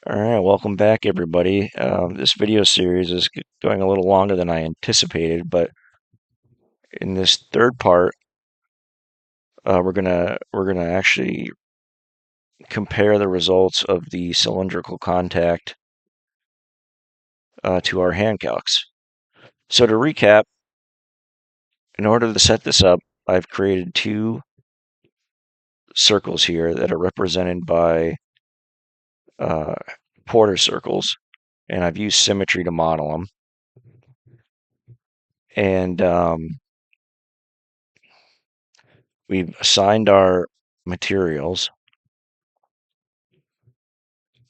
All right, welcome back, everybody. This video series is going a little longer than I anticipated, but in this third part, we're gonna actually compare the results of the cylindrical contact to our hand calcs. So to recap, in order to set this up, I've created two circles here that are represented by uh, Porter circles, and I've used symmetry to model them. And we've assigned our materials.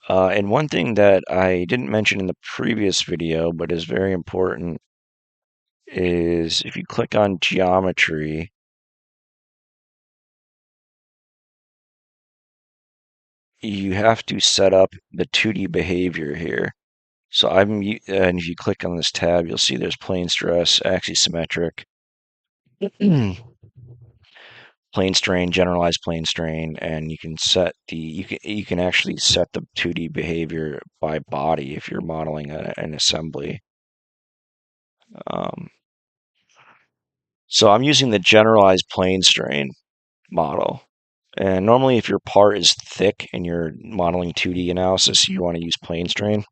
And one thing that I didn't mention in the previous video, but is very important, is if you click on geometry, you have to set up the 2D behavior here. So and if you click on this tab, you'll see there's plane stress, axisymmetric, plane strain, generalized plane strain, and you can actually set the 2D behavior by body if you're modeling an assembly. Um, so I'm using the generalized plane strain model. And normally, if your part is thick and you're modeling 2D analysis, you want to use plane strain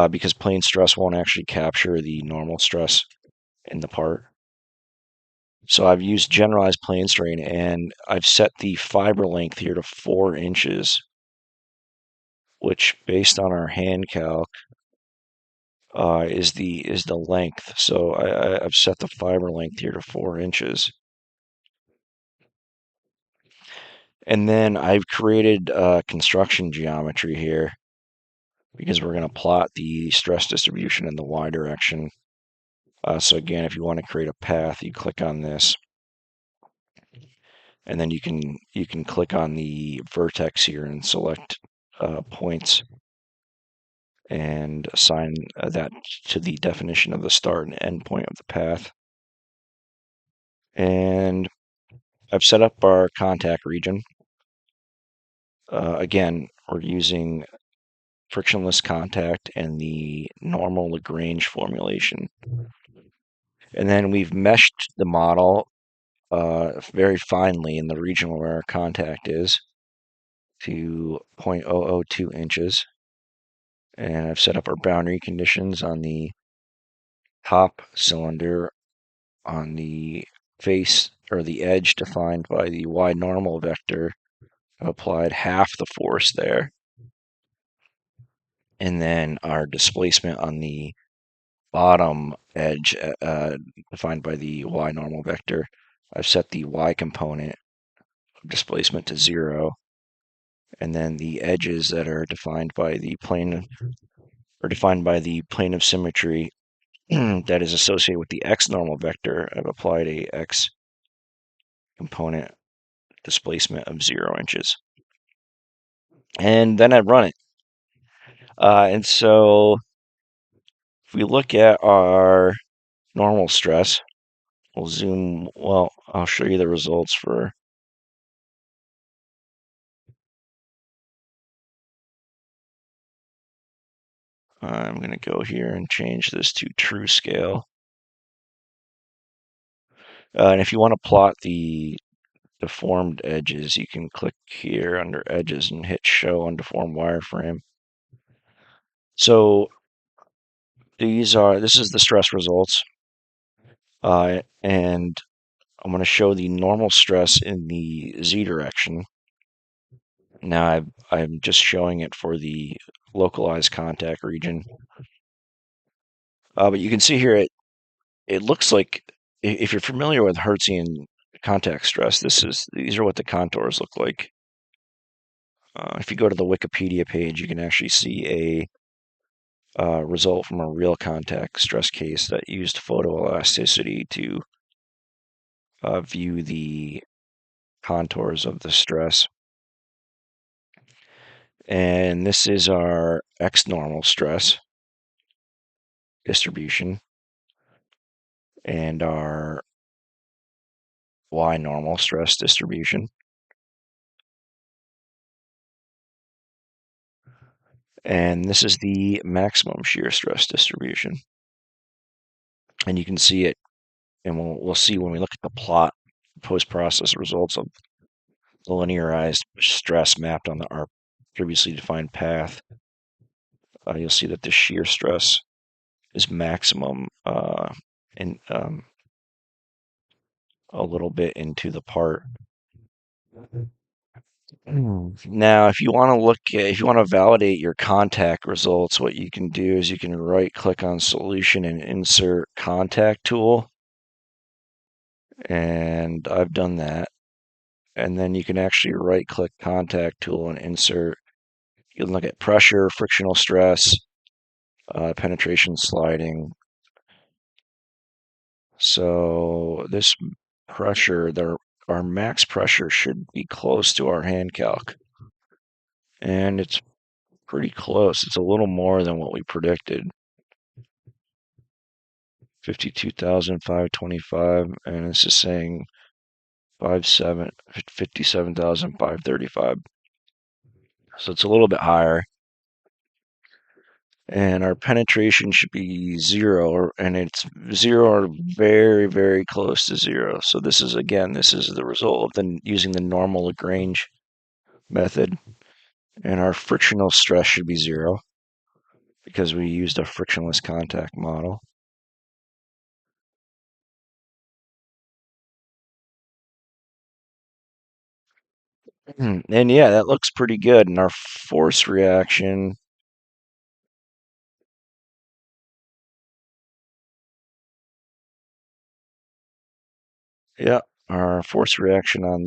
because plane stress won't actually capture the normal stress in the part. So I've used generalized plane strain, and I've set the fiber length here to 4 inches, which, based on our hand calc, is the length. So I've set the fiber length here to 4 inches. And then I've created construction geometry here because we're going to plot the stress distribution in the y direction. So again, if you want to create a path, you click on this, and then you can click on the vertex here and select points and assign that to the definition of the start and end point of the path. And I've set up our contact region. Again, we're using frictionless contact and the normal Lagrange formulation. And then we've meshed the model very finely in the region where our contact is to 0.002 inches. And I've set up our boundary conditions on the top cylinder on the face or the edge defined by the y normal vector. I've applied half the force there. And then our displacement on the bottom edge defined by the y normal vector. I've set the y component of displacement to 0. And then the edges that are defined by the plane of symmetry that is associated with the x normal vector. I've applied a x component displacement of 0 inches. And then I run it. And so if we look at our normal stress, I'll show you the results for. I'm going to go here and change this to true scale. And if you want to plot the deformed edges, you can click here under edges and hit show undeformed wireframe. So this is the stress results. And I'm going to show the normal stress in the z direction. Now I'm just showing it for the localized contact region. But you can see here it looks like, if you're familiar with Hertzian contact stress, these are what the contours look like. If you go to the Wikipedia page, you can actually see a result from a real contact stress case that used photoelasticity to view the contours of the stress. And this is our x normal stress distribution and our y normal stress distribution. And this is the maximum shear stress distribution. And you can see it, and we'll see when we look at the plot post-process results of the linearized stress mapped on our previously defined path. You'll see that the shear stress is maximum and a little bit into the part. Now, if you want to validate your contact results, what you can do is you can right click on solution and insert contact tool. And I've done that. And then you can actually right click contact tool and insert. You can look at pressure, frictional stress, penetration sliding. So this pressure, our max pressure should be close to our hand calc. And it's pretty close. It's a little more than what we predicted. 52,525, and this is saying 57,535. So it's a little bit higher. And our penetration should be 0, and it's 0 or very, very close to 0. So this is the result of using the normal Lagrange method. And our frictional stress should be 0 because we used a frictionless contact model. And yeah, that looks pretty good. And our force reaction, yeah, our force reaction on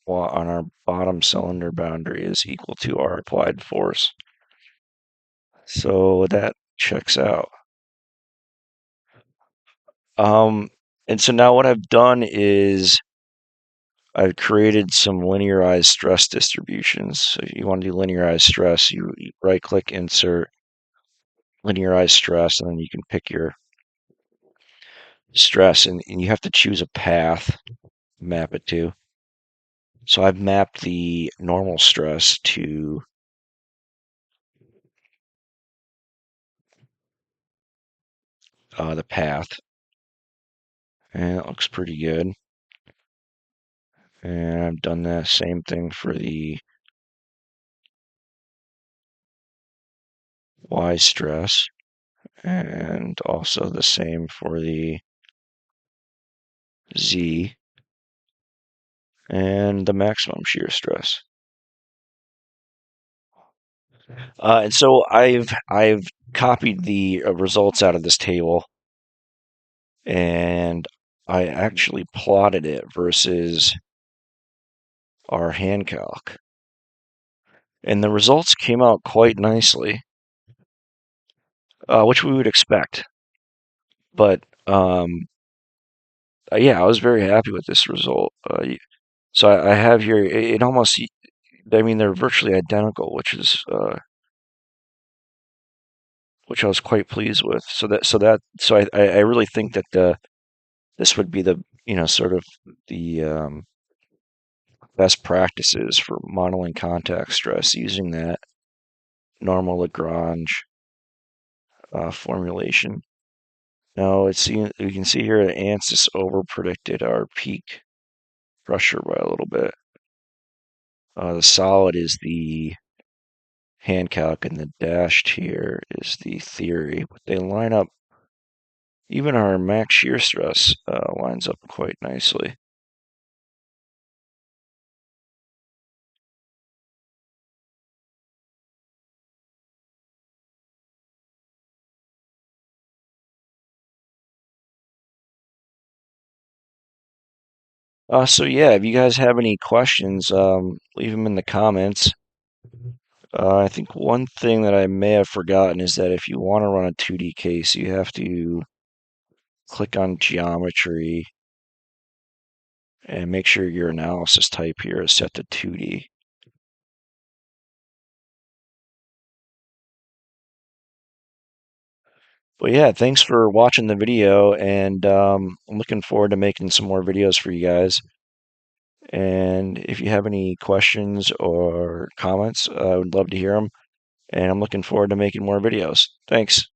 our bottom cylinder boundary is equal to our applied force. So that checks out. Um, and so now what I've done is I've created some linearized stress distributions. So if you want to do linearized stress, you right click, insert linearized stress, and then you can pick your stress, and you have to choose a path, map it to. So I've mapped the normal stress to the path, and it looks pretty good. And I've done the same thing for the Y stress, and also the same for the Z and the maximum shear stress. And so I've copied the results out of this table, and I actually plotted it versus our hand calc, and the results came out quite nicely, which we would expect. But yeah, I was very happy with this result. So I have here it almost. I mean, they're virtually identical, which I was quite pleased with. So I really think that this would be the sort of the best practices for modeling contact stress using that normal Lagrange formulation. Now we can see here that ANSYS overpredicted our peak pressure by a little bit. The solid is the hand calc, and the dashed here is the theory. But they line up. Even our max shear stress lines up quite nicely. So yeah, if you guys have any questions, leave them in the comments. I think one thing that I may have forgotten is that if you want to run a 2D case, you have to click on geometry and make sure your analysis type here is set to 2D. But yeah, thanks for watching the video, and I'm looking forward to making some more videos for you guys. And if you have any questions or comments, I would love to hear them. and I'm looking forward to making more videos. Thanks.